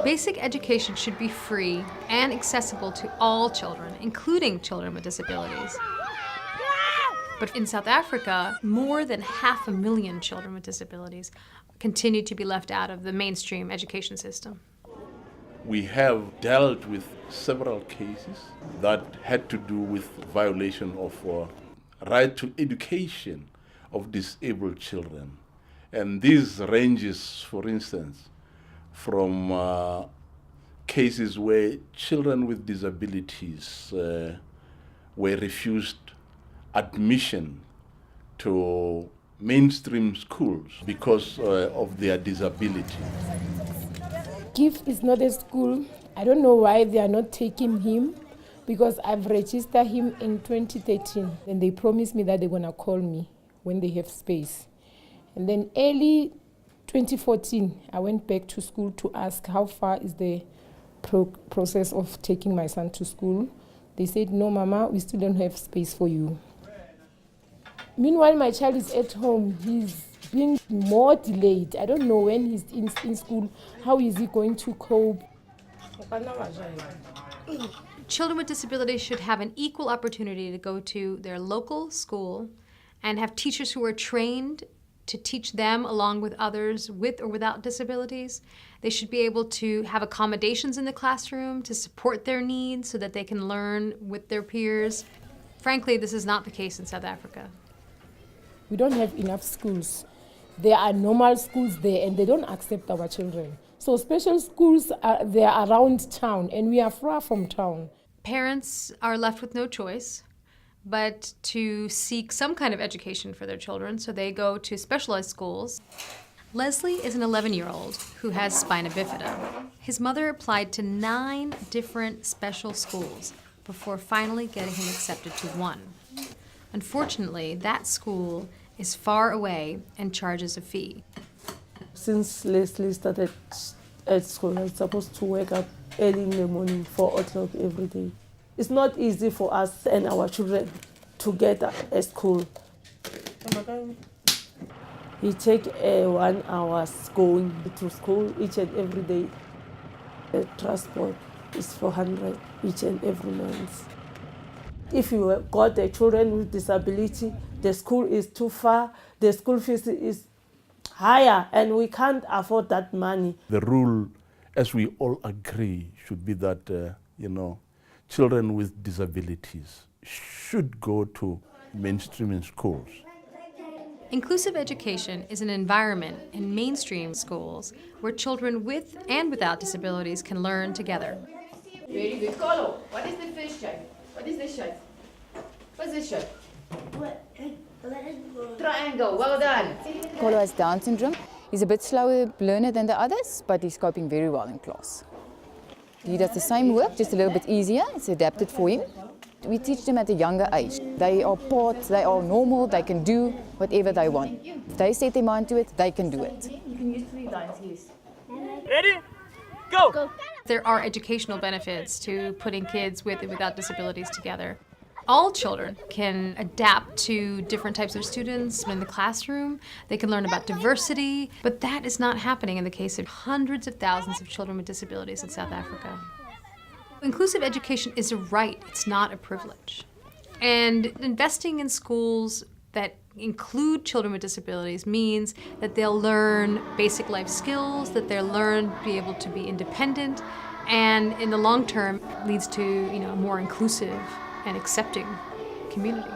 Basic education should be free and accessible to all children, including children with disabilities. But in South Africa, more than 500,000 children with disabilities continue to be left out of the mainstream education system. We have dealt with several cases that had to do with violation of right to education of disabled children. And this ranges, for instance, from cases where children with disabilities were refused admission to mainstream schools because of their disability. GIF is not a school. I don't know why they are not taking him, because I've registered him in 2013. And they promised me that they're gonna call me when they have space. And then early 2014, I went back to school to ask how far is the process of taking my son to school. They said, no, Mama, we still don't have space for you. Meanwhile, my child is at home. He's being more delayed. I don't know when he's in school, how is he going to cope? Children with disabilities should have an equal opportunity to go to their local school and have teachers who are trained to teach them along with others with or without disabilities. They should be able to have accommodations in the classroom to support their needs so that they can learn with their peers. Frankly, this is not the case in South Africa. We don't have enough schools. There are normal schools there and they don't accept our children. So special schools, they are around town and we are far from town. Parents are left with no choice but to seek some kind of education for their children, so they go to specialized schools. Leslie is an 11-year-old who has spina bifida. His mother applied to 9 different special schools before finally getting him accepted to one. Unfortunately, that school is far away and charges a fee. Since Leslie started at school, I'm supposed to wake up early in the morning, 4 o'clock every day. It's not easy for us and our children to get at school. We take 1 hour going to school each and every day. The transport is 400 each and every month. If you got the children with disability, the school is too far, the school fees is higher, and we can't afford that money. The rule, as we all agree, should be that, children with disabilities should go to mainstream schools. Inclusive education is an environment in mainstream schools where children with and without disabilities can learn together. Very good. Carlo, what is the first shape? What is this shape? What's this shape? Triangle, well done. Carlo has Down syndrome. He's a bit slower learner than the others, but he's coping very well in class. He does the same work, just a little bit easier. It's adapted for him. We teach them at a younger age. They are they are normal, they can do whatever they want. If they set their mind to it, they can do it. You can use 3 lines, yes. Ready? Go! There are educational benefits to putting kids with and without disabilities together. All children can adapt to different types of students in the classroom. They can learn about diversity, but that is not happening in the case of hundreds of thousands of children with disabilities in South Africa. Inclusive education is a right, it's not a privilege. And investing in schools that include children with disabilities means that they'll learn basic life skills, that they'll be able to be independent, and in the long term leads to a more inclusive and accepting community.